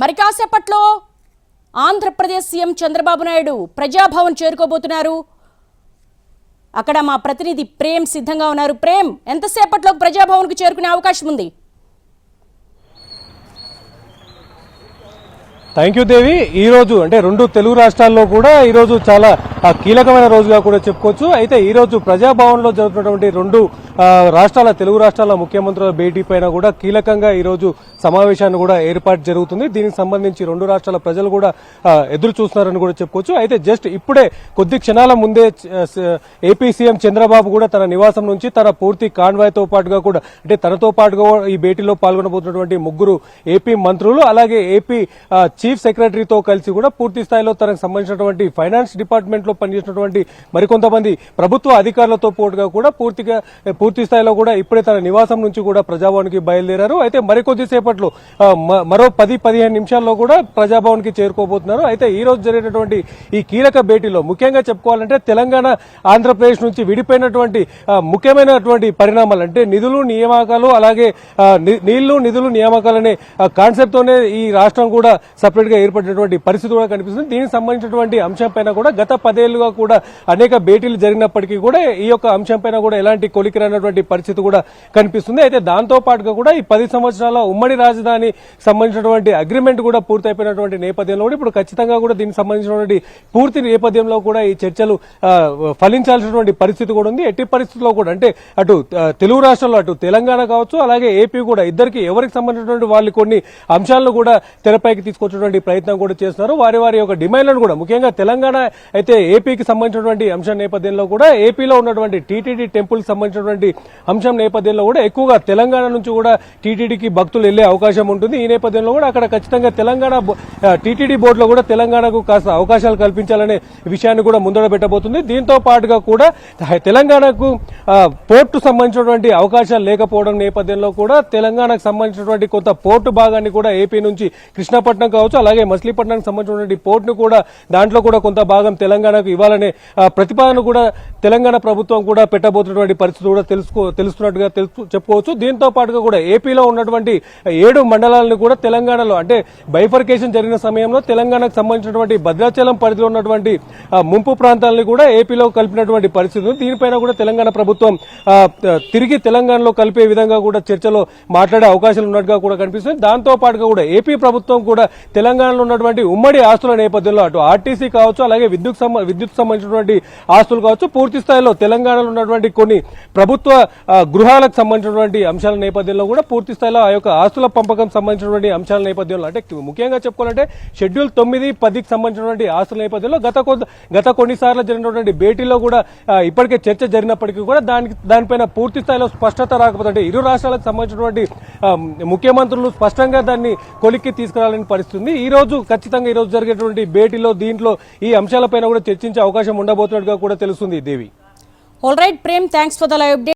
మరి కాసేపట్లో ఆంధ్రప్రదేశ్ సీఎం చంద్రబాబు నాయుడు ప్రజాభవన్ చేరుకోబోతున్నారు. అక్కడ మా ప్రతినిధి ప్రేమ్ సిద్ధంగా ఉన్నారు. ప్రేమ్, ఎంతసేపట్లో ప్రజాభవన్కు చేరుకునే అవకాశం ఉంది? థ్యాంక్ యూ దేవి. ఈ రోజు అంటే రెండు తెలుగు రాష్ట్రాల్లో కూడా ఈ రోజు చాలా కీలకమైన రోజుగా కూడా చెప్పుకోవచ్చు. అయితే ఈ రోజు ప్రజాభవన్ లో జరుగుతున్నటువంటి రెండు రాష్ట్రాల తెలుగు రాష్ట్రాల ముఖ్యమంత్రుల భేటీ పైన కూడా కీలకంగా ఈ రోజు సమావేశాన్ని కూడా ఏర్పాటు జరుగుతుంది. దీనికి సంబంధించి రెండు రాష్ట్రాల ప్రజలు కూడా ఎదురు చూస్తున్నారని కూడా చెప్పుకోవచ్చు. అయితే జస్ట్ ఇప్పుడే కొద్ది క్షణాల ముందే ఏపీ సీఎం చంద్రబాబు కూడా తన నివాసం నుంచి తన పూర్తి కాన్వాయ్ తో పాటుగా కూడా అంటే తనతో పాటుగా ఈ భేటీలో పాల్గొనబోతున్నటువంటి ముగ్గురు ఏపీ మంత్రులు అలాగే ఏపీ చీఫ్ సెక్రటరీతో కలిసి కూడా పూర్తి స్థాయిలో తనకు సంబంధించినటువంటి ఫైనాన్స్ డిపార్ట్మెంట్ లో పనిచేసినటువంటి మరికొంతమంది ప్రభుత్వ అధికారులతో పాటుగా కూడా పూర్తి స్థాయిలో కూడా ఇప్పుడే తన నివాసం నుంచి కూడా ప్రజాభవన్ కి బయలుదేరారు. అయితే మరికొద్ది సేపట్లో మరో 10-15 నిమిషాల్లో కూడా ప్రజాభవన్ కి చేరుకోబోతున్నారు. అయితే ఈ రోజు జరిగినటువంటి ఈ కీలక భేటీలో ముఖ్యంగా చెప్పుకోవాలంటే తెలంగాణ ఆంధ్రప్రదేశ్ నుంచి విడిపోయినటువంటి ముఖ్యమైనటువంటి పరిణామాలు అంటే నిధులు నియామకాలు అలాగే నిధులు నియామకాలనే కాన్సెప్ట్ తోనే ఈ రాష్ట్రం కూడా సపరేట్ గా ఏర్పడినటువంటి పరిస్థితి కూడా కనిపిస్తుంది. దీనికి సంబంధించినటువంటి అంశంపైన కూడా గత 10 ఏళ్లుగా కూడా అనేక భేటీలు జరిగినప్పటికీ కూడా ఈ యొక్క అంశంపైన కూడా ఎలాంటి కొలికిరానటువంటి పరిస్థితి కూడా కనిపిస్తుంది. అయితే దాంతో పాటుగా కూడా ఈ 10 సంవత్సరాల ఉమ్మడి రాజధాని సంబంధించినటువంటి అగ్రిమెంట్ కూడా పూర్తయిపోయినటువంటి నేపథ్యంలో కూడా ఇప్పుడు ఖచ్చితంగా కూడా దీనికి సంబంధించినటువంటి పూర్తి నేపథ్యంలో కూడా ఈ చర్చలు ఫలించాల్సినటువంటి పరిస్థితి కూడా ఉంది. ఎట్టి పరిస్థితుల్లో కూడా అంటే అటు తెలుగు రాష్ట్రాల్లో అటు తెలంగాణ కావచ్చు అలాగే ఏపీ కూడా ఇద్దరికి ఎవరికి సంబంధించినటువంటి వాళ్ళు కొన్ని అంశాలను కూడా తెరపైకి తీసుకొచ్చినటువంటి ప్రయత్నం కూడా చేస్తున్నారు. వారి యొక్క డిమాండ్లను కూడా ముఖ్యంగా తెలంగాణ అయితే ఏపీకి సంబంధించినటువంటి అంశం నేపథ్యంలో కూడా ఏపీలో ఉన్నటువంటి టీటీడీ టెంపుల్ సంబంధించినటువంటి అంశం నేపథ్యంలో కూడా ఎక్కువగా తెలంగాణ నుంచి కూడా టీటీడీకి భక్తులు వెళ్లే అవకాశం ఉంటుంది. ఈ నేపథ్యంలో కూడా అక్కడ ఖచ్చితంగా తెలంగాణ టీటీడీ బోర్డులో కూడా తెలంగాణకు కాస్త అవకాశాలు కల్పించాలనే విషయాన్ని కూడా ముందర పెట్టబోతుంది. దీంతో పాటుగా కూడా తెలంగాణకు పోర్టు సంబంధించినటువంటి అవకాశాలు లేకపోవడం నేపథ్యంలో కూడా తెలంగాణకు సంబంధించినటువంటి కొంత పోర్టు భాగాన్ని కూడా ఏపీ నుంచి కృష్ణపట్నం కావచ్చు అలాగే మచిలీపట్నానికి సంబంధించినటువంటి పోర్టును కూడా దాంట్లో కూడా కొంత భాగం తెలంగాణకు ఇవ్వాలనే ప్రతిపాదన కూడా తెలంగాణ ప్రభుత్వం కూడా పెట్టబోతున్నటువంటి పరిస్థితి కూడా తెలుస్తున్నట్టుగా చెప్పుకోవచ్చు. దీంతో పాటుగా కూడా ఏపీలో ఉన్నటువంటి 7 మండలాలను కూడా తెలంగాణలో అంటే బైఫర్కేషన్ జరిగిన సమయంలో తెలంగాణకు సంబంధించినటువంటి భద్రాచలం పరిధిలో ఉన్నటువంటి ముంపు ప్రాంతాలను కూడా ఏపీలో కలిపినటువంటి పరిస్థితి ఉంది. దీనిపైన కూడా తెలంగాణ ప్రభుత్వం తిరిగి తెలంగాణలో కలిపే విధంగా కూడా చర్చలో మాట్లాడే అవకాశాలు ఉన్నట్టుగా కూడా కనిపిస్తుంది. దాంతో పాటుగా కూడా ఏపీ ప్రభుత్వం కూడా తెలంగాణలో ఉన్నటువంటి ఉమ్మడి ఆస్తుల నేపథ్యంలో అటు ఆర్టీసీ కావచ్చు అలాగే విద్యుత్ సంబంధించినటువంటి ఆస్తులు కావచ్చు పూర్తి స్థాయిలో తెలంగాణలో ఉన్నటువంటి కొన్ని ప్రభుత్వ గృహాలకు సంబంధించినటువంటి అంశాల నేపథ్యంలో కూడా పూర్తి స్థాయిలో ఆ యొక్క ఆస్తుల పంపకం సంబంధించినటువంటి అంశాల నేపథ్యంలో అంటే ముఖ్యంగా చెప్పుకోవాలంటే షెడ్యూల్ 9-10కి సంబంధించినటువంటి ఆస్తుల నేపథ్యంలో గత కొన్నిసార్లు జరిగినటువంటి భేటీలో కూడా ఇప్పటికే చర్చ జరిగినప్పటికీ కూడా దానిపైన పూర్తి స్థాయిలో స్పష్టత రాకపోతే అంటే ఇరు రాష్ట్రాలకు సంబంధించినటువంటి ముఖ్యమంత్రులు స్పష్టంగా దాన్ని కొలిక్కి తీసుకురావాలని పరిస్థితి ఉంది. ఈ రోజు ఖచ్చితంగా ఈ రోజు జరిగేటువంటి భేటీలో దీంట్లో ఈ అంశాలపైన కూడా చర్చించే అవకాశం ఉండబోతున్నట్టుగా కూడా తెలుస్తుంది Devi. All right Prem, thanks for the live update.